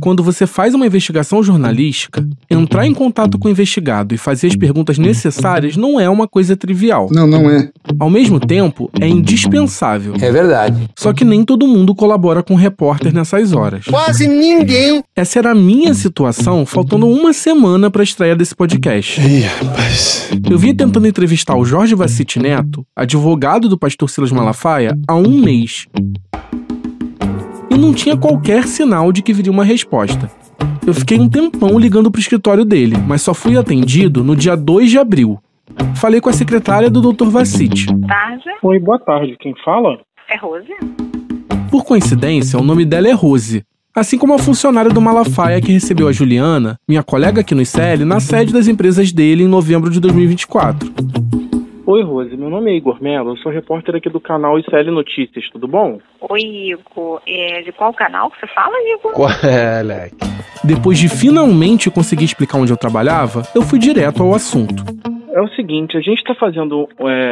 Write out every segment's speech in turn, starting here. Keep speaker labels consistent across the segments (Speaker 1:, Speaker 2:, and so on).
Speaker 1: quando você faz uma investigação jornalística, entrar em contato com o investigado e fazer as perguntas necessárias não é uma coisa trivial.
Speaker 2: Não é.
Speaker 1: Ao mesmo tempo, é indispensável.
Speaker 3: É verdade.
Speaker 1: Só que nem todo mundo colabora com o repórter nessas horas.
Speaker 2: Quase ninguém.
Speaker 1: Essa era a minha situação, faltando uma semana para a estreia desse podcast.
Speaker 2: Ih, rapaz.
Speaker 1: Eu vinha tentando entrevistar o Jorge Vacite Neto, advogado do pastor Silas Malafaia, há um mês. E não tinha qualquer sinal de que viria uma resposta. Eu fiquei um tempão ligando pro escritório dele, mas só fui atendido no dia 2 de abril. Falei com a secretária do Dr. Vacite.
Speaker 4: Tarde,
Speaker 5: Oi, boa tarde. Quem fala?
Speaker 4: é Rose?
Speaker 1: Por coincidência, o nome dela é Rose. Assim como a funcionária do Malafaia que recebeu a Juliana, minha colega aqui no ICL, na sede das empresas dele em novembro de 2024.
Speaker 5: Oi, Rose. Meu nome é Igor Mello. Eu sou repórter aqui do canal ICL Notícias. Tudo bom?
Speaker 4: Oi, Igor. De qual canal que você fala, Igor?
Speaker 3: Qual é, Leque?
Speaker 1: Depois de finalmente conseguir explicar onde eu trabalhava, eu fui direto ao assunto.
Speaker 5: É o seguinte, a gente está fazendo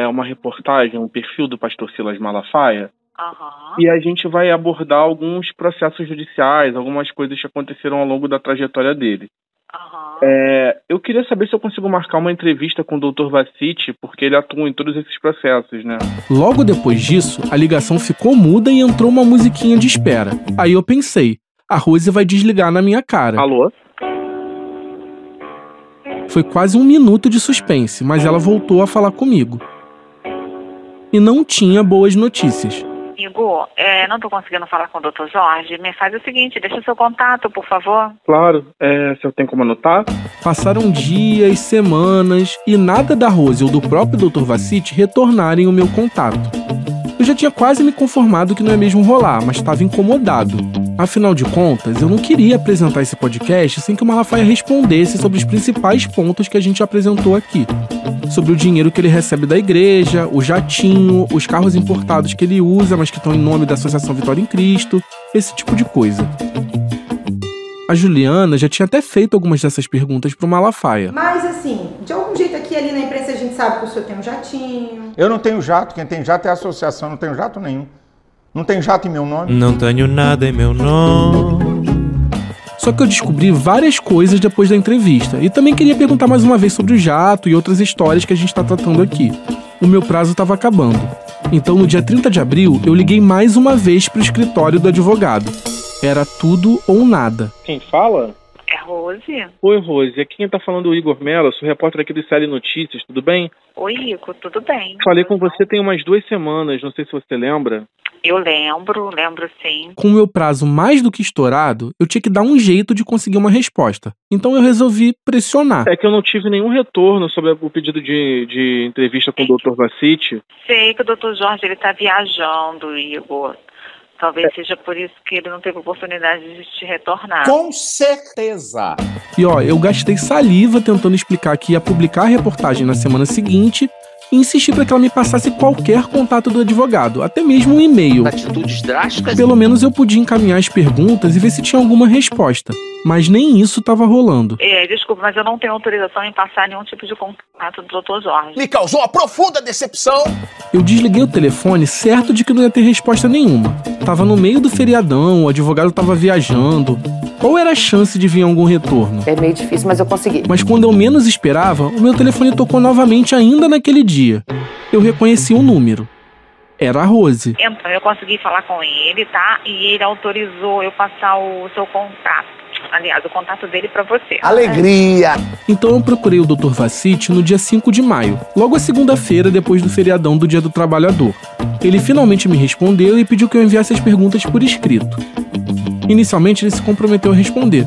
Speaker 5: uma reportagem, um perfil do pastor Silas Malafaia,
Speaker 4: Aham.
Speaker 5: e a gente vai abordar alguns processos judiciais, algumas coisas que aconteceram ao longo da trajetória dele.
Speaker 4: Aham.
Speaker 5: Eu queria saber se eu consigo marcar uma entrevista com o Dr. Vacite, porque ele atua em todos esses processos, né?
Speaker 1: Logo depois disso, a ligação ficou muda e entrou uma musiquinha de espera. Aí eu pensei, a Rose vai desligar na minha cara.
Speaker 5: Alô?
Speaker 1: Foi quase 1 minuto de suspense, mas ela voltou a falar comigo. E não tinha boas notícias.
Speaker 4: Igor, não tô conseguindo falar com o Dr. Jorge. Me faz o seguinte, deixa o seu contato, por favor.
Speaker 5: Claro. Se eu tenho como anotar?
Speaker 1: Passaram dias, semanas, e nada da Rose ou do próprio Dr. Vacite retornarem o meu contato. Eu já tinha quase me conformado que não ia mesmo rolar, mas estava incomodado. Afinal de contas, eu não queria apresentar esse podcast sem que o Malafaia respondesse sobre os principais pontos que a gente apresentou aqui. Sobre o dinheiro que ele recebe da igreja, o jatinho, os carros importados que ele usa, mas que estão em nome da Associação Vitória em Cristo, esse tipo de coisa. A Juliana já tinha até feito algumas dessas perguntas pro Malafaia.
Speaker 6: Mas assim, de algum jeito aqui ali na imprensa a gente sabe que o senhor tem um jatinho.
Speaker 7: Eu não tenho jato, quem tem jato é a associação, não tenho jato nenhum. Não tem jato em meu nome.
Speaker 8: Não tenho nada em meu nome.
Speaker 1: Só que eu descobri várias coisas depois da entrevista e também queria perguntar mais uma vez sobre o jato e outras histórias que a gente está tratando aqui. O meu prazo estava acabando. Então, no dia 30 de abril, eu liguei mais uma vez pro escritório do advogado. Era tudo ou nada.
Speaker 5: Quem fala?
Speaker 4: É Rose?
Speaker 5: Oi, Rose. Aqui quem tá falando é o Igor Mello. Eu sou repórter aqui do ICL Notícias. Tudo bem?
Speaker 4: Oi, Igor, tudo bem?
Speaker 5: Falei com você tem umas 2 semanas. Não sei se você lembra.
Speaker 4: Eu lembro sim.
Speaker 1: Com o meu prazo mais do que estourado, eu tinha que dar um jeito de conseguir uma resposta. Então eu resolvi pressionar.
Speaker 5: É que eu não tive nenhum retorno sobre o pedido de entrevista com o Dr. Vacite.
Speaker 4: Sei que o Dr. Jorge ele tá viajando, Igor. Talvez seja por isso que ele não teve oportunidade de te retornar.
Speaker 7: Com certeza.
Speaker 1: E eu gastei saliva tentando explicar que ia publicar a reportagem na semana seguinte e insisti para que ela me passasse qualquer contato do advogado, até mesmo um e-mail.
Speaker 3: Atitudes drásticas.
Speaker 1: Pelo menos eu podia encaminhar as perguntas e ver se tinha alguma resposta. Mas nem isso estava rolando.
Speaker 4: Desculpa, mas eu não tenho autorização em passar nenhum tipo de contato do Dr. Jorge.
Speaker 3: Me causou uma profunda decepção.
Speaker 1: Eu desliguei o telefone certo de que não ia ter resposta nenhuma. Tava no meio do feriadão, o advogado tava viajando. Qual era a chance de vir algum retorno?
Speaker 9: É meio difícil, mas eu consegui.
Speaker 1: Mas quando eu menos esperava, o meu telefone tocou novamente ainda naquele dia. Eu reconheci o número. Era a Rose.
Speaker 4: Então, eu consegui falar com ele, tá? E ele autorizou eu passar o seu contato. Aliás, o contato dele pra você.
Speaker 3: Alegria!
Speaker 1: Então eu procurei o Dr. Vacite no dia 5 de maio, logo a segunda-feira depois do feriadão do Dia do Trabalhador. Ele finalmente me respondeu e pediu que eu enviasse as perguntas por escrito. Inicialmente ele se comprometeu a responder,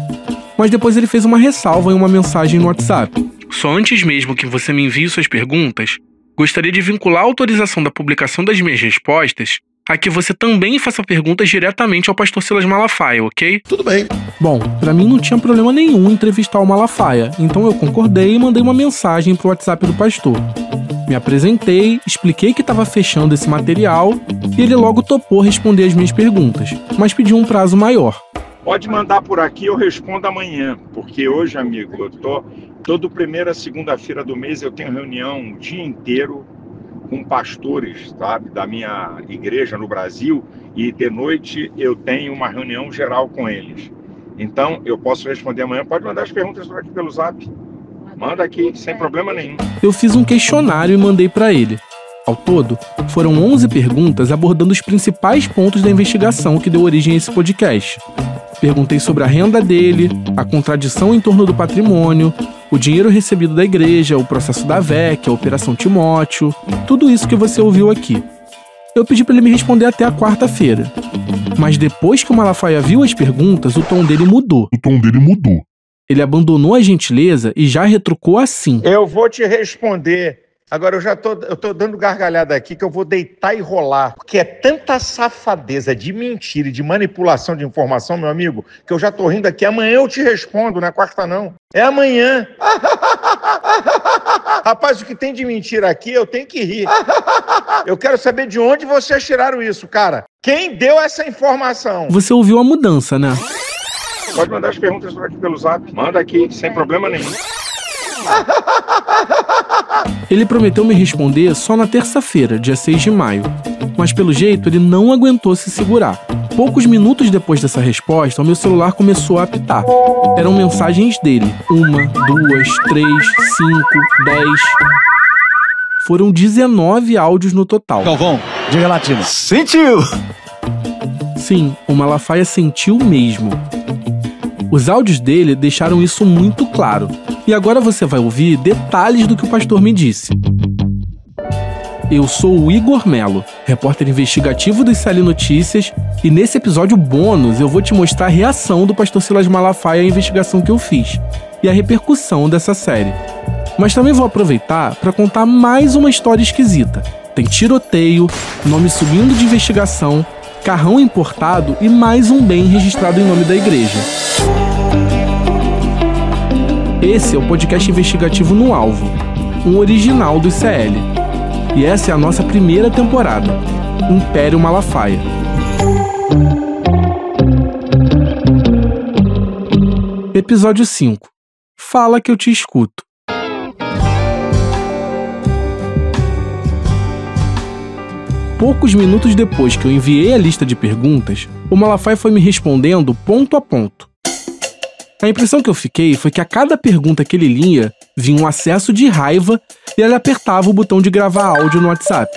Speaker 1: mas depois ele fez uma ressalva em uma mensagem no WhatsApp. Só antes mesmo que você me envie suas perguntas, gostaria de vincular a autorização da publicação das minhas respostas a que você também faça perguntas diretamente ao pastor Silas Malafaia, ok?
Speaker 2: Tudo bem.
Speaker 1: Bom, pra mim não tinha problema nenhum em entrevistar o Malafaia, então eu concordei e mandei uma mensagem pro WhatsApp do pastor. Me apresentei, expliquei que estava fechando esse material e ele logo topou responder as minhas perguntas, mas pediu um prazo maior.
Speaker 7: Pode mandar por aqui, eu respondo amanhã. Porque hoje, amigo, todo primeira segunda-feira do mês eu tenho reunião o dia inteiro com pastores, sabe, da minha igreja no Brasil, e de noite eu tenho uma reunião geral com eles. Então, eu posso responder amanhã. Pode mandar as perguntas aqui pelo Zap. Manda aqui, sem problema nenhum.
Speaker 1: Eu fiz um questionário e mandei para ele. Ao todo, foram 11 perguntas abordando os principais pontos da investigação que deu origem a esse podcast. Perguntei sobre a renda dele, a contradição em torno do patrimônio, o dinheiro recebido da igreja, o processo da VEC, a Operação Timóteo, tudo isso que você ouviu aqui. Eu pedi para ele me responder até a quarta-feira. Mas depois que o Malafaia viu as perguntas, o tom dele mudou. Ele abandonou a gentileza e já retrucou assim.
Speaker 7: Eu vou te responder. Agora, eu tô dando gargalhada aqui que eu vou deitar e rolar. Porque é tanta safadeza de mentira e de manipulação de informação, meu amigo, que eu já tô rindo aqui. Amanhã eu te respondo, não é quarta não. É amanhã. Rapaz, o que tem de mentira aqui, eu tenho que rir. Eu quero saber de onde vocês tiraram isso, cara. Quem deu essa informação?
Speaker 1: Você ouviu a mudança, né?
Speaker 7: Pode mandar as perguntas aqui pelo Zap. Manda aqui, sem problema nenhum.
Speaker 1: Ele prometeu me responder só na terça-feira, dia 6 de maio. Mas pelo jeito, ele não aguentou se segurar. Poucos minutos depois dessa resposta, o meu celular começou a apitar. Eram mensagens dele. 1, 2, 3, 5, 10... Foram 19 áudios no total.
Speaker 9: Galvão, diga latino. Sentiu!
Speaker 1: Sim, o Malafaia sentiu mesmo. Os áudios dele deixaram isso muito claro. E agora você vai ouvir detalhes do que o pastor me disse. Eu sou o Igor Melo, repórter investigativo do ICL Notícias, e nesse episódio bônus eu vou te mostrar a reação do pastor Silas Malafaia à investigação que eu fiz e a repercussão dessa série. Mas também vou aproveitar para contar mais uma história esquisita. Tem tiroteio, nome subindo de investigação, carrão importado e mais um bem registrado em nome da igreja. Esse é o podcast investigativo No Alvo, um original do ICL. E essa é a nossa primeira temporada, Império Malafaia. Episódio 5. Fala que eu te escuto. Poucos minutos depois que eu enviei a lista de perguntas, o Malafaia foi me respondendo ponto a ponto. A impressão que eu fiquei foi que a cada pergunta que ele lia, vinha um acesso de raiva e ele apertava o botão de gravar áudio no WhatsApp.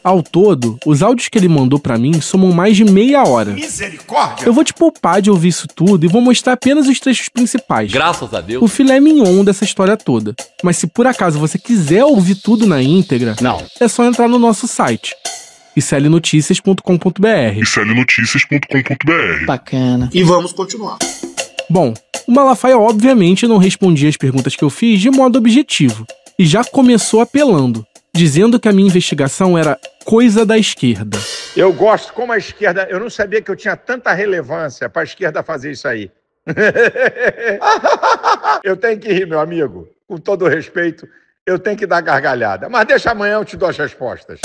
Speaker 1: Ao todo, os áudios que ele mandou pra mim somam mais de meia hora.
Speaker 7: Misericórdia!
Speaker 1: Eu vou te poupar de ouvir isso tudo e vou mostrar apenas os trechos principais.
Speaker 3: Graças a Deus.
Speaker 1: O filé mignon dessa história toda. Mas se por acaso você quiser ouvir tudo na íntegra,
Speaker 9: Não.
Speaker 1: é só entrar no nosso site, iclnoticias.com.br.
Speaker 9: Bacana.
Speaker 2: E vamos continuar.
Speaker 1: Bom, o Malafaia obviamente não respondia as perguntas que eu fiz de modo objetivo, e já começou apelando, dizendo que a minha investigação era coisa da esquerda.
Speaker 7: Eu gosto, como a esquerda, eu não sabia que eu tinha tanta relevância para a esquerda fazer isso aí. Eu tenho que rir, meu amigo. Com todo o respeito, eu tenho que dar gargalhada. Mas deixa amanhã eu te dou as respostas.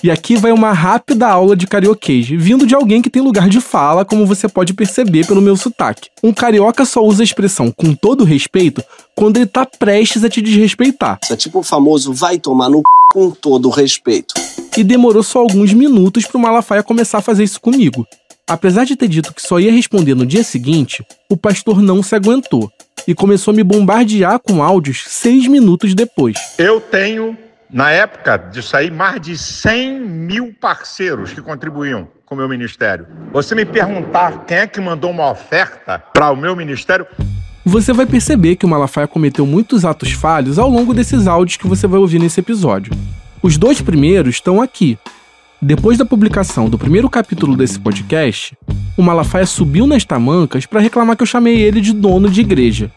Speaker 1: E aqui vai uma rápida aula de carioquês, vindo de alguém que tem lugar de fala, como você pode perceber pelo meu sotaque. Um carioca só usa a expressão com todo respeito quando ele tá prestes a te desrespeitar.
Speaker 10: Isso é tipo o famoso vai tomar no c... com todo respeito.
Speaker 1: E demorou só alguns minutos pro Malafaia começar a fazer isso comigo. Apesar de ter dito que só ia responder no dia seguinte, o pastor não se aguentou e começou a me bombardear com áudios 6 minutos depois.
Speaker 7: Eu tenho, na época disso aí, mais de 100 mil parceiros que contribuíam com o meu ministério. Você me perguntar quem é que mandou uma oferta para o meu ministério...
Speaker 1: Você vai perceber que o Malafaia cometeu muitos atos falhos ao longo desses áudios que você vai ouvir nesse episódio. Os 2 primeiros estão aqui. Depois da publicação do primeiro capítulo desse podcast, o Malafaia subiu nas tamancas para reclamar que eu chamei ele de dono de igreja.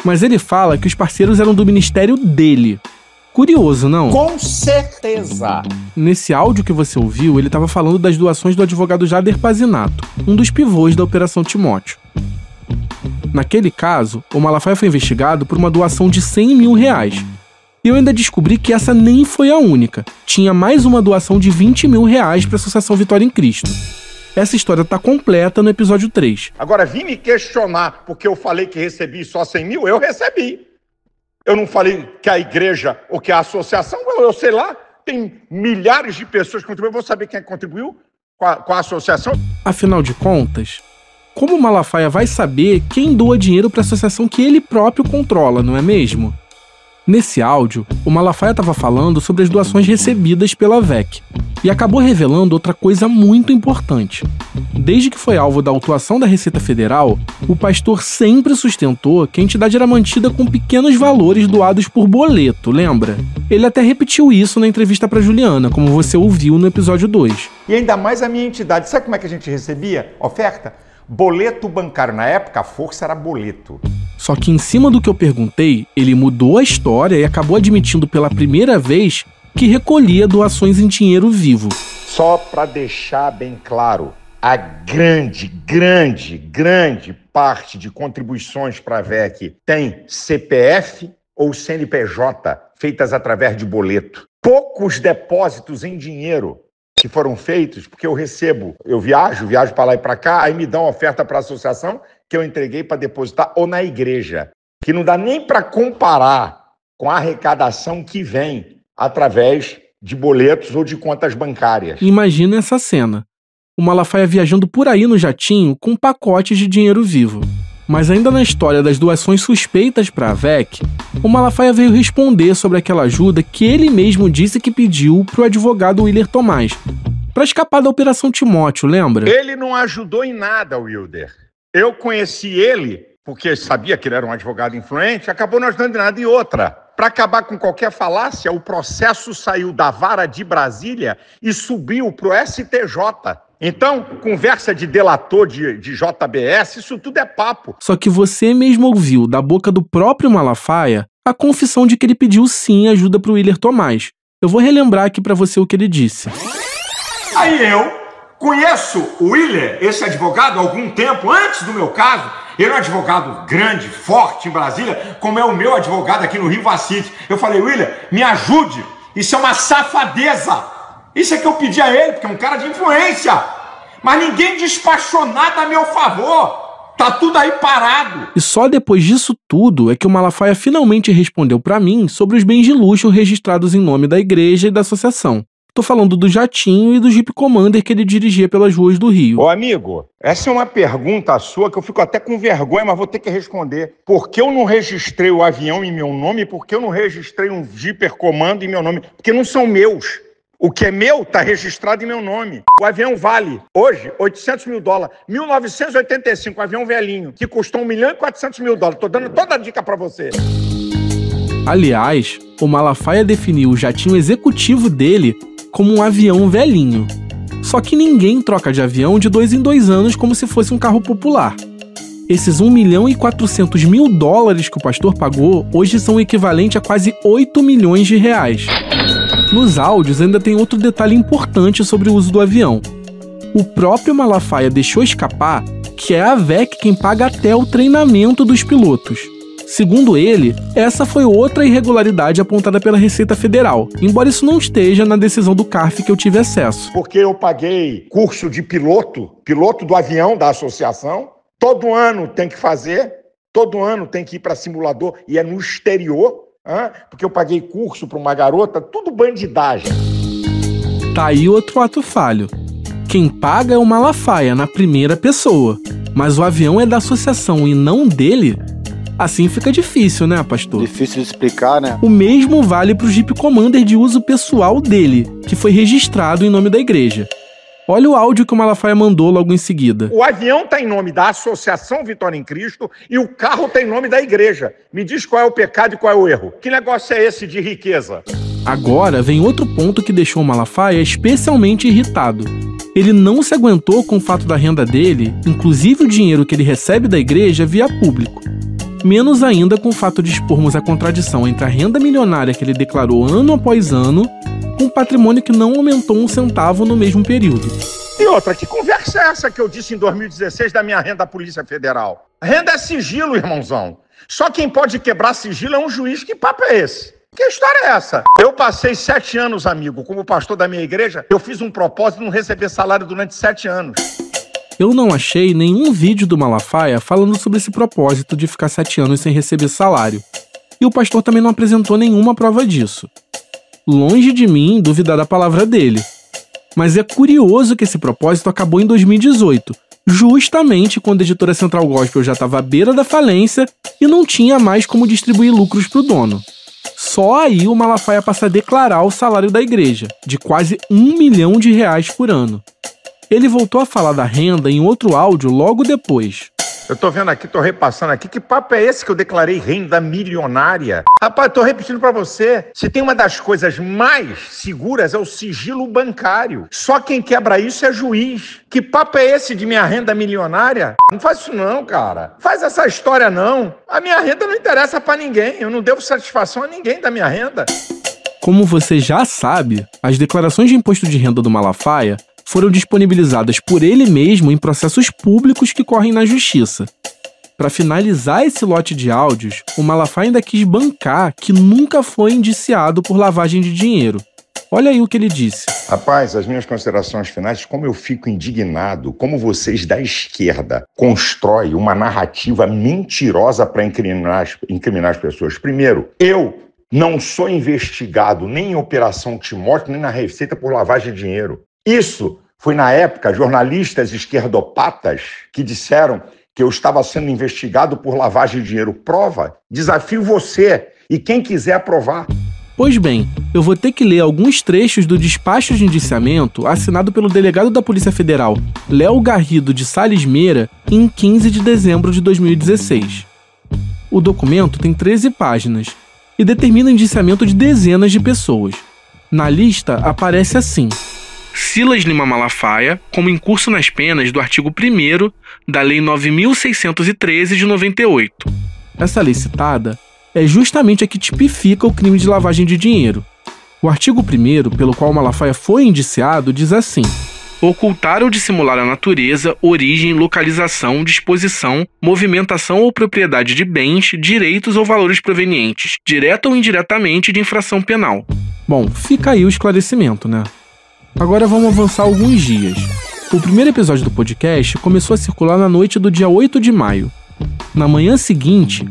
Speaker 1: Mas ele fala que os parceiros eram do ministério dele. Curioso, não?
Speaker 7: Com certeza!
Speaker 1: Nesse áudio que você ouviu, ele estava falando das doações do advogado Jader Pazinato, um dos pivôs da Operação Timóteo. Naquele caso, o Malafaia foi investigado por uma doação de 100 mil reais. E eu ainda descobri que essa nem foi a única. Tinha mais uma doação de 20 mil reais para a Associação Vitória em Cristo. Essa história tá completa no episódio 3.
Speaker 7: Agora, vim me questionar porque eu falei que recebi só 100 mil, eu recebi. Eu não falei que a igreja ou que a associação, eu sei lá, tem milhares de pessoas que contribuíram, eu vou saber quem é que contribuiu com a associação.
Speaker 1: Afinal de contas, como o Malafaia vai saber quem doa dinheiro para a associação que ele próprio controla, não é mesmo? Nesse áudio, o Malafaia estava falando sobre as doações recebidas pela VEC e acabou revelando outra coisa muito importante. Desde que foi alvo da autuação da Receita Federal, o pastor sempre sustentou que a entidade era mantida com pequenos valores doados por boleto, lembra? Ele até repetiu isso na entrevista para Juliana, como você ouviu no episódio 2.
Speaker 11: E ainda mais a minha entidade. Sabe como é que a gente recebia oferta? Boleto bancário. Na época, a força era boleto.
Speaker 1: Só que em cima do que eu perguntei, ele mudou a história e acabou admitindo pela primeira vez que recolhia doações em dinheiro vivo.
Speaker 11: Só para deixar bem claro, a grande parte de contribuições para a VEC tem CPF ou CNPJ feitas através de boleto. Poucos depósitos em dinheiro que foram feitos, porque eu viajo para lá e para cá, aí me dão oferta para a associação que eu entreguei para depositar ou na igreja, que não dá nem para comparar com a arrecadação que vem através de boletos ou de contas bancárias.
Speaker 1: Imagina essa cena. O Malafaia viajando por aí no jatinho com pacotes de dinheiro vivo. Mas ainda na história das doações suspeitas para a VEC, o Malafaia veio responder sobre aquela ajuda que ele mesmo disse que pediu para o advogado Willer Tomás, para escapar da Operação Timóteo, lembra?
Speaker 11: Ele não ajudou em nada, Wilder. Eu conheci ele porque sabia que ele era um advogado influente, acabou não ajudando em nada. E outra, para acabar com qualquer falácia, o processo saiu da vara de Brasília e subiu para o STJ. Então, conversa de delator de JBS, isso tudo é papo.
Speaker 1: Só que você mesmo ouviu da boca do próprio Malafaia a confissão de que ele pediu sim ajuda para o Willer Tomás. Eu vou relembrar aqui para você o que ele disse.
Speaker 11: Aí eu conheço o Willer, esse advogado, há algum tempo, antes do meu caso. Ele é um advogado grande, forte em Brasília, como é o meu advogado aqui no Rio Vacite. Eu falei, Willer, me ajude, isso é uma safadeza. Isso é que eu pedi a ele, porque é um cara de influência. Mas ninguém despachou nada a meu favor. Tá tudo aí parado.
Speaker 1: E só depois disso tudo é que o Malafaia finalmente respondeu pra mim sobre os bens de luxo registrados em nome da igreja e da associação. Tô falando do jatinho e do Jeep Commander que ele dirigia pelas ruas do Rio.
Speaker 11: Ô amigo, essa é uma pergunta sua que eu fico até com vergonha, mas vou ter que responder. Por que eu não registrei o avião em meu nome? Por que eu não registrei um Jeep Commander em meu nome? Porque não são meus. O que é meu está registrado em meu nome. O avião vale, hoje, $800 mil. 1985, um avião velhinho, que custou $1.400.000. Estou dando toda a dica para você.
Speaker 1: Aliás, o Malafaia definiu o jatinho executivo dele como um avião velhinho. Só que ninguém troca de avião de 2 em 2 anos como se fosse um carro popular. Esses $1.400.000 que o pastor pagou hoje são o equivalente a quase R$8 milhões. Nos áudios ainda tem outro detalhe importante sobre o uso do avião. O próprio Malafaia deixou escapar que é a VEC quem paga até o treinamento dos pilotos. Segundo ele, essa foi outra irregularidade apontada pela Receita Federal, embora isso não esteja na decisão do CARF que eu tive acesso.
Speaker 11: Porque eu paguei curso de piloto do avião da associação, todo ano tem que fazer, todo ano tem que ir para simulador e é no exterior. Porque eu paguei curso para uma garota, tudo bandidagem.
Speaker 1: Tá aí outro ato falho. Quem paga é o Malafaia, na primeira pessoa. Mas o avião é da associação e não dele? Assim fica difícil, né, pastor?
Speaker 9: Difícil de explicar, né?
Speaker 1: O mesmo vale pro Jeep Commander de uso pessoal dele, que foi registrado em nome da igreja. Olha o áudio que o Malafaia mandou logo em seguida.
Speaker 11: O avião está em nome da Associação Vitória em Cristo e o carro está em nome da igreja. Me diz qual é o pecado e qual é o erro. Que negócio é esse de riqueza?
Speaker 1: Agora vem outro ponto que deixou o Malafaia especialmente irritado. Ele não se aguentou com o fato da renda dele, inclusive o dinheiro que ele recebe da igreja, via público. Menos ainda com o fato de expormos a contradição entre a renda milionária que ele declarou ano após ano com um patrimônio que não aumentou um centavo no mesmo período.
Speaker 11: E outra, que conversa é essa que eu disse em 2016 da minha renda da Polícia Federal? A renda é sigilo, irmãozão. Só quem pode quebrar sigilo é um juiz. Que papo é esse? Que história é essa? Eu passei 7 anos, amigo, como pastor da minha igreja. Eu fiz um propósito de não receber salário durante 7 anos.
Speaker 1: Eu não achei nenhum vídeo do Malafaia falando sobre esse propósito de ficar 7 anos sem receber salário. E o pastor também não apresentou nenhuma prova disso. Longe de mim duvidar da palavra dele. Mas é curioso que esse propósito acabou em 2018, justamente quando a editora Central Gospel já estava à beira da falência e não tinha mais como distribuir lucros para o dono. Só aí o Malafaia passa a declarar o salário da igreja, de quase R$1 milhão por ano. Ele voltou a falar da renda em outro áudio logo depois.
Speaker 11: Eu tô vendo aqui, tô repassando aqui. Que papo é esse que eu declarei renda milionária? Rapaz, tô repetindo pra você. Se tem uma das coisas mais seguras é o sigilo bancário. Só quem quebra isso é juiz. Que papo é esse de minha renda milionária? Não faz isso não, cara. Faz essa história não. A minha renda não interessa pra ninguém. Eu não devo satisfação a ninguém da minha renda.
Speaker 1: Como você já sabe, as declarações de imposto de renda do Malafaia foram disponibilizadas por ele mesmo em processos públicos que correm na justiça. Para finalizar esse lote de áudios, o Malafaia ainda quis bancar que nunca foi indiciado por lavagem de dinheiro. Olha aí o que ele disse.
Speaker 11: Rapaz, as minhas considerações finais, como eu fico indignado, como vocês da esquerda constroem uma narrativa mentirosa para incriminar as pessoas. Primeiro, eu não sou investigado nem em Operação Timóteo, nem na Receita por lavagem de dinheiro. Isso foi, na época, jornalistas esquerdopatas que disseram que eu estava sendo investigado por lavagem de dinheiro. Prova, desafio você e quem quiser provar.
Speaker 1: Pois bem, eu vou ter que ler alguns trechos do despacho de indiciamento assinado pelo delegado da Polícia Federal, Léo Garrido de Salles Meira, em 15 de dezembro de 2016. O documento tem 13 páginas e determina o indiciamento de dezenas de pessoas. Na lista aparece assim: Silas Lima Malafaia, como incurso nas penas do artigo 1º da Lei 9.613 de 98. Essa lei citada é justamente a que tipifica o crime de lavagem de dinheiro. O artigo 1º, pelo qual Malafaia foi indiciado, diz assim: ocultar ou dissimular a natureza, origem, localização, disposição, movimentação ou propriedade de bens, direitos ou valores provenientes, direta ou indiretamente, de infração penal. Bom, fica aí o esclarecimento, né? Agora vamos avançar alguns dias. O primeiro episódio do podcast começou a circular na noite do dia 8 de maio. Na manhã seguinte,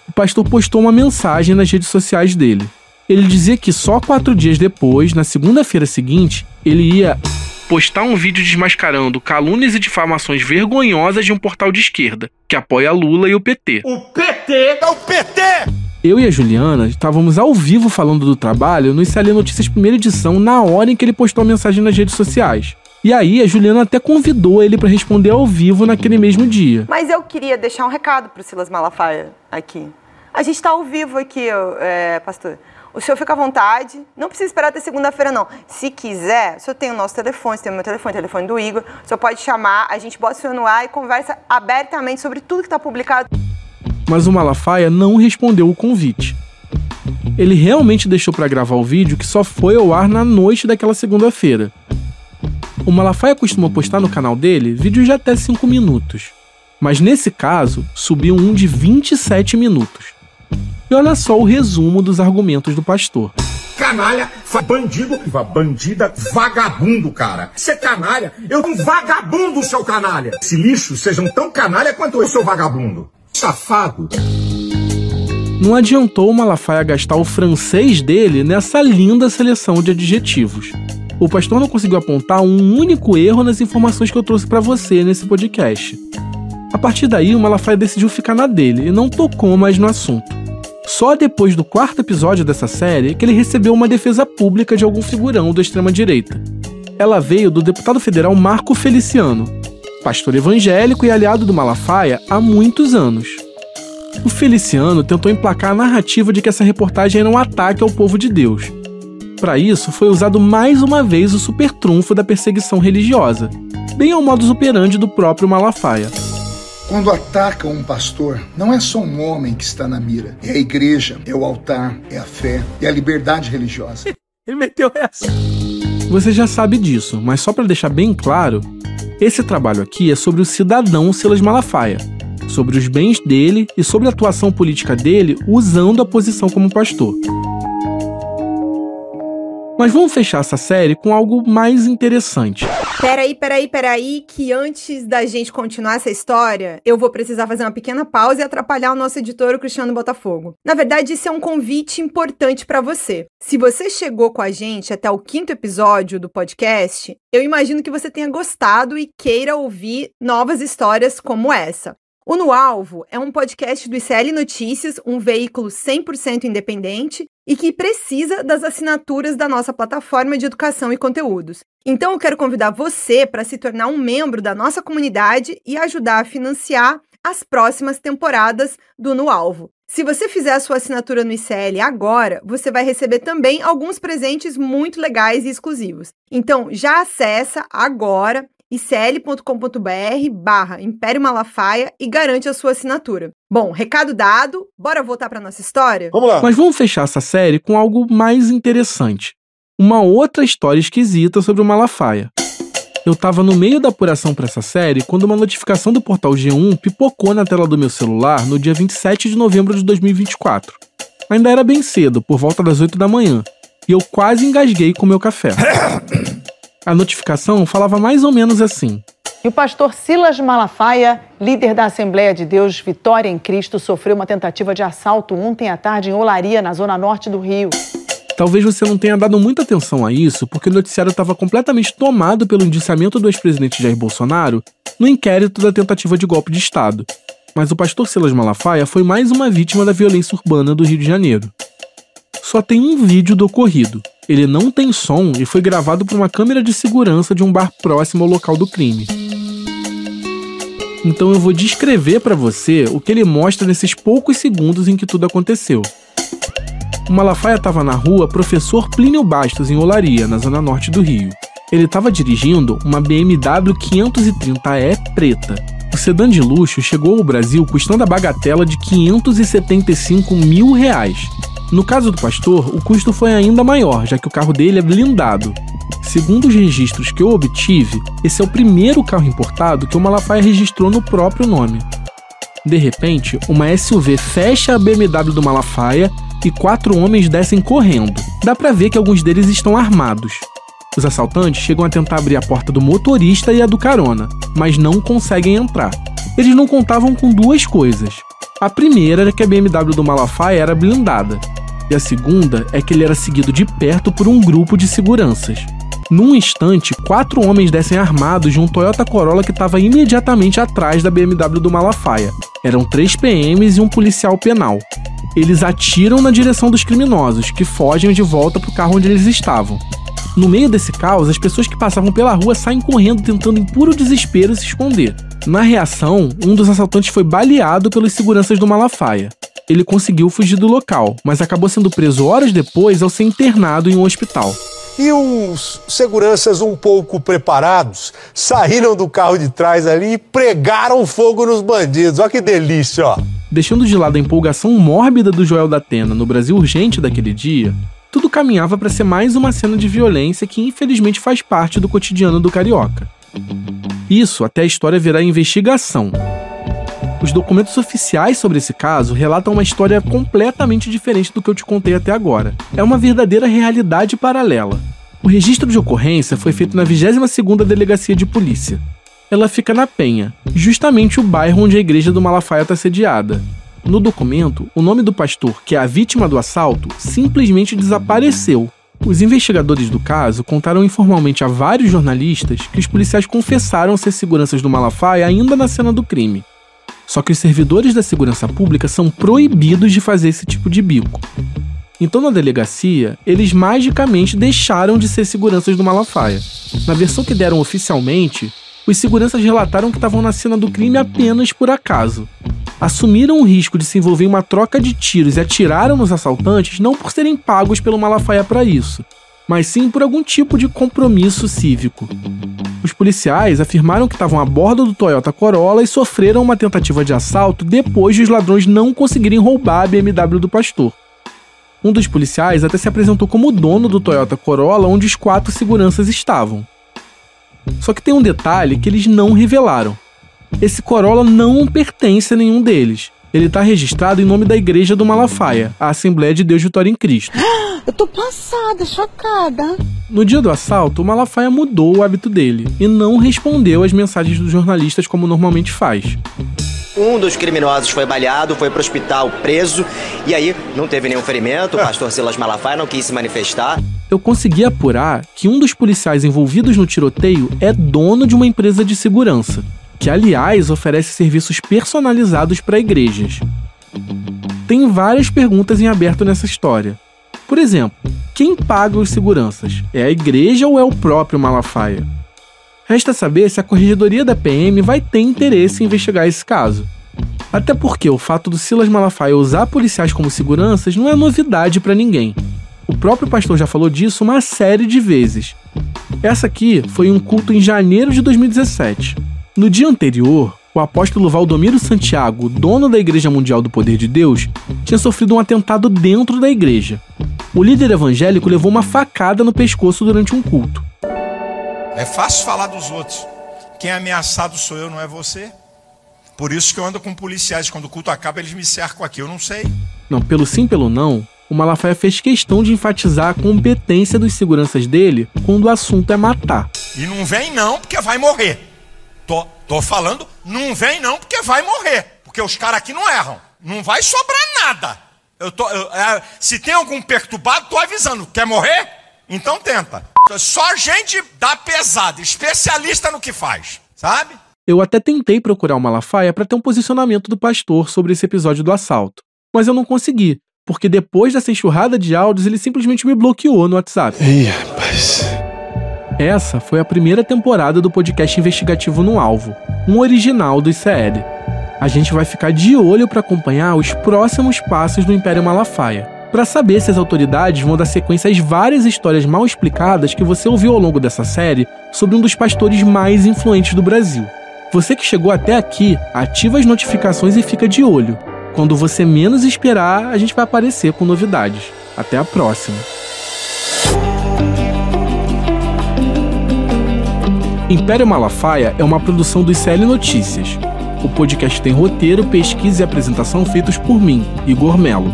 Speaker 1: o pastor postou uma mensagem nas redes sociais dele. Ele dizia que só 4 dias depois, na segunda-feira seguinte, ele ia postar um vídeo desmascarando calúnias e difamações vergonhosas de um portal de esquerda, que apoia Lula e o PT.
Speaker 11: O PT é o PT!
Speaker 1: Eu e a Juliana estávamos ao vivo falando do trabalho no ICL Notícias primeira edição na hora em que ele postou a mensagem nas redes sociais. E aí a Juliana até convidou ele para responder ao vivo naquele mesmo dia.
Speaker 6: Mas eu queria deixar um recado pro Silas Malafaia aqui. A gente tá ao vivo aqui, pastor. O senhor fica à vontade, não precisa esperar até segunda-feira não. Se quiser, o senhor tem o nosso telefone, você tem o meu telefone, o telefone do Igor. O senhor pode chamar, a gente bota o senhor no ar e conversa abertamente sobre tudo que está publicado.
Speaker 1: Mas o Malafaia não respondeu o convite. Ele realmente deixou para gravar o vídeo que só foi ao ar na noite daquela segunda-feira. O Malafaia costuma postar no canal dele vídeos de até 5 minutos. Mas nesse caso, subiu um de 27 minutos. E olha só o resumo dos argumentos do pastor.
Speaker 11: Canalha, bandido, bandida, vagabundo, cara. Você é canalha, eu sou um vagabundo, seu canalha. Esse lixo sejam tão canalha quanto eu sou vagabundo. Safado.
Speaker 1: Não adiantou o Malafaia gastar o francês dele nessa linda seleção de adjetivos. O pastor não conseguiu apontar um único erro nas informações que eu trouxe para você nesse podcast. A partir daí, o Malafaia decidiu ficar na dele e não tocou mais no assunto. Só depois do 4º episódio dessa série que ele recebeu uma defesa pública de algum figurão da extrema-direita. Ela veio do deputado federal Marco Feliciano, pastor evangélico e aliado do Malafaia há muitos anos. O Feliciano tentou emplacar a narrativa de que essa reportagem era um ataque ao povo de Deus. Para isso, foi usado mais uma vez o supertrunfo da perseguição religiosa, bem ao modus operandi do próprio Malafaia.
Speaker 12: Quando atacam um pastor, não é só um homem que está na mira. É a igreja, é o altar, é a fé, é a liberdade religiosa.
Speaker 1: Ele meteu essa. Você já sabe disso, mas só para deixar bem claro, esse trabalho aqui é sobre o cidadão Silas Malafaia, sobre os bens dele e sobre a atuação política dele usando a posição como pastor. Mas vamos fechar essa série com algo mais interessante.
Speaker 6: Peraí, que antes da gente continuar essa história, eu vou precisar fazer uma pequena pausa e atrapalhar o nosso editor, o Cristiano Botafogo. Na verdade, isso é um convite importante pra você. Se você chegou com a gente até o 5º episódio do podcast, eu imagino que você tenha gostado e queira ouvir novas histórias como essa. O No Alvo é um podcast do ICL Notícias, um veículo 100% independente e que precisa das assinaturas da nossa plataforma de educação e conteúdos. Então eu quero convidar você para se tornar um membro da nossa comunidade e ajudar a financiar as próximas temporadas do No Alvo. Se você fizer a sua assinatura no ICL agora, você vai receber também alguns presentes muito legais e exclusivos. Então já acessa agora icl.com.br/Império Malafaia e garante a sua assinatura. Bom, recado dado, bora voltar para nossa história?
Speaker 1: Vamos lá. Mas vamos fechar essa série com algo mais interessante. Uma outra história esquisita sobre o Malafaia. Eu tava no meio da apuração para essa série quando uma notificação do portal G1 pipocou na tela do meu celular no dia 27 de novembro de 2024. Ainda era bem cedo, por volta das 8 da manhã, e eu quase engasguei com meu café. A notificação falava mais ou menos assim:
Speaker 13: E o pastor Silas Malafaia, líder da Assembleia de Deus Vitória em Cristo, sofreu uma tentativa de assalto ontem à tarde em Olaria, na zona norte do Rio.
Speaker 1: Talvez você não tenha dado muita atenção a isso, porque o noticiário estava completamente tomado pelo indiciamento do ex-presidente Jair Bolsonaro no inquérito da tentativa de golpe de Estado. Mas o pastor Silas Malafaia foi mais uma vítima da violência urbana do Rio de Janeiro. Só tem um vídeo do ocorrido. Ele não tem som e foi gravado por uma câmera de segurança de um bar próximo ao local do crime. Então eu vou descrever para você o que ele mostra nesses poucos segundos em que tudo aconteceu. O Malafaia estava na rua Professor Plínio Bastos, em Olaria, na zona norte do Rio. Ele estava dirigindo uma BMW 530e preta. O sedã de luxo chegou ao Brasil custando a bagatela de R$575 mil. No caso do pastor, o custo foi ainda maior, já que o carro dele é blindado. Segundo os registros que eu obtive, esse é o primeiro carro importado que o Malafaia registrou no próprio nome. De repente, uma SUV fecha a BMW do Malafaia e 4 homens descem correndo. Dá pra ver que alguns deles estão armados. Os assaltantes chegam a tentar abrir a porta do motorista e a do carona, mas não conseguem entrar. Eles não contavam com duas coisas. A primeira era que a BMW do Malafaia era blindada, e a segunda é que ele era seguido de perto por um grupo de seguranças. Num instante, 4 homens descem armados de um Toyota Corolla que estava imediatamente atrás da BMW do Malafaia. Eram 3 PMs e um policial penal. Eles atiram na direção dos criminosos, que fogem de volta para o carro onde eles estavam. No meio desse caos, as pessoas que passavam pela rua saem correndo tentando em puro desespero se esconder. Na reação, um dos assaltantes foi baleado pelos seguranças do Malafaia. Ele conseguiu fugir do local, mas acabou sendo preso horas depois ao ser internado em um hospital.
Speaker 14: E uns seguranças um pouco preparados saíram do carro de trás ali e pregaram fogo nos bandidos. Olha que delícia, ó.
Speaker 1: Deixando de lado a empolgação mórbida do Joel da Atena no Brasil Urgente daquele dia, tudo caminhava para ser mais uma cena de violência que infelizmente faz parte do cotidiano do carioca. Isso até a história virar investigação. Os documentos oficiais sobre esse caso relatam uma história completamente diferente do que eu te contei até agora. É uma verdadeira realidade paralela. O registro de ocorrência foi feito na 22ª Delegacia de Polícia. Ela fica na Penha, justamente o bairro onde a igreja do Malafaia está sediada. No documento, o nome do pastor, que é a vítima do assalto, simplesmente desapareceu. Os investigadores do caso contaram informalmente a vários jornalistas que os policiais confessaram ser seguranças do Malafaia ainda na cena do crime. Só que os servidores da segurança pública são proibidos de fazer esse tipo de bico. Então, na delegacia, eles magicamente deixaram de ser seguranças do Malafaia. Na versão que deram oficialmente, os seguranças relataram que estavam na cena do crime apenas por acaso. Assumiram o risco de se envolver em uma troca de tiros e atiraram nos assaltantes não por serem pagos pelo Malafaia para isso, mas sim por algum tipo de compromisso cívico. Os policiais afirmaram que estavam a bordo do Toyota Corolla e sofreram uma tentativa de assalto depois de os ladrões não conseguirem roubar a BMW do pastor. Um dos policiais até se apresentou como o dono do Toyota Corolla onde os 4 seguranças estavam. Só que tem um detalhe que eles não revelaram. Esse Corolla não pertence a nenhum deles. Ele está registrado em nome da Igreja do Malafaia, a Assembleia de Deus Vitória em Cristo.
Speaker 15: Eu tô passada, chocada.
Speaker 1: No dia do assalto, o Malafaia mudou o hábito dele e não respondeu às mensagens dos jornalistas como normalmente faz.
Speaker 16: Um dos criminosos foi baleado, foi pro hospital preso, e aí não teve nenhum ferimento, o pastor Silas Malafaia não quis se manifestar.
Speaker 1: Eu consegui apurar que um dos policiais envolvidos no tiroteio é dono de uma empresa de segurança, que aliás oferece serviços personalizados para igrejas. Tem várias perguntas em aberto nessa história. Por exemplo, quem paga os seguranças? É a igreja ou é o próprio Malafaia? Resta saber se a corregedoria da PM vai ter interesse em investigar esse caso. Até porque o fato do Silas Malafaia usar policiais como seguranças não é novidade para ninguém. O próprio pastor já falou disso uma série de vezes. Essa aqui foi um culto em janeiro de 2017. No dia anterior, o apóstolo Valdomiro Santiago, dono da Igreja Mundial do Poder de Deus, tinha sofrido um atentado dentro da igreja. O líder evangélico levou uma facada no pescoço durante um culto.
Speaker 17: É fácil falar dos outros. Quem é ameaçado sou eu, não é você. Por isso que eu ando com policiais. Quando o culto acaba, eles me cercam aqui. Eu não sei.
Speaker 1: Não, pelo sim, pelo não, o Malafaia fez questão de enfatizar a competência dos seguranças dele quando o assunto é matar.
Speaker 17: E não vem não, porque vai morrer. Tô falando, não vem não, porque vai morrer. Porque os caras aqui não erram. Não vai sobrar nada. Se tem algum perturbado, tô avisando. Quer morrer? Então tenta. Só gente da pesada, especialista no que faz, sabe?
Speaker 1: Eu até tentei procurar o Malafaia para ter um posicionamento do pastor sobre esse episódio do assalto, mas eu não consegui, porque depois dessa enxurrada de áudios ele simplesmente me bloqueou no WhatsApp.
Speaker 2: Ih, rapaz.
Speaker 1: Essa foi a primeira temporada do podcast investigativo No Alvo, um original do ICL. A gente vai ficar de olho para acompanhar os próximos passos do Império Malafaia, para saber se as autoridades vão dar sequência às várias histórias mal explicadas que você ouviu ao longo dessa série sobre um dos pastores mais influentes do Brasil. Você que chegou até aqui, ativa as notificações e fica de olho. Quando você menos esperar, a gente vai aparecer com novidades. Até a próxima. Império Malafaia é uma produção do ICL Notícias. O podcast tem roteiro, pesquisa e apresentação feitos por mim, Igor Melo.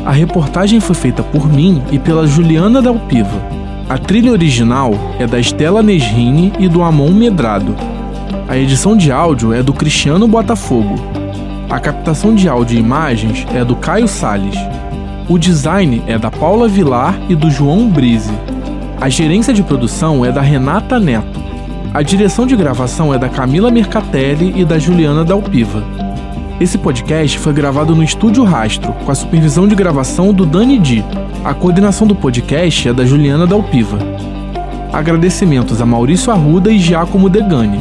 Speaker 1: A reportagem foi feita por mim e pela Juliana Dalpiva. A trilha original é da Estela Nesrini e do Amon Medrado. A edição de áudio é do Cristiano Botafogo. A captação de áudio e imagens é do Caio Salles. O design é da Paula Vilar e do João Brise. A gerência de produção é da Renata Neto. A direção de gravação é da Camila Mercatelli e da Juliana Dalpiva. Esse podcast foi gravado no Estúdio Rastro, com a supervisão de gravação do Dani Di. A coordenação do podcast é da Juliana Dalpiva. Agradecimentos a Maurício Arruda e Giacomo Degani.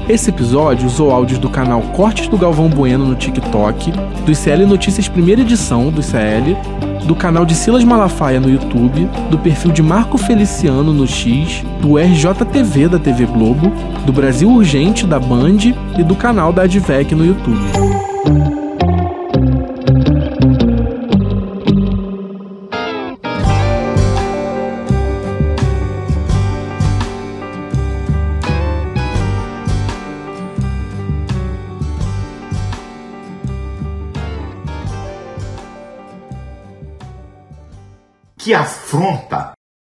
Speaker 1: Esse episódio usou áudios do canal Cortes do Galvão Bueno no TikTok, do ICL Notícias Primeira Edição do ICL, do canal de Silas Malafaia no YouTube, do perfil de Marco Feliciano no X, do RJTV da TV Globo, do Brasil Urgente da Band e do canal da Advec no YouTube.
Speaker 11: Que afronta!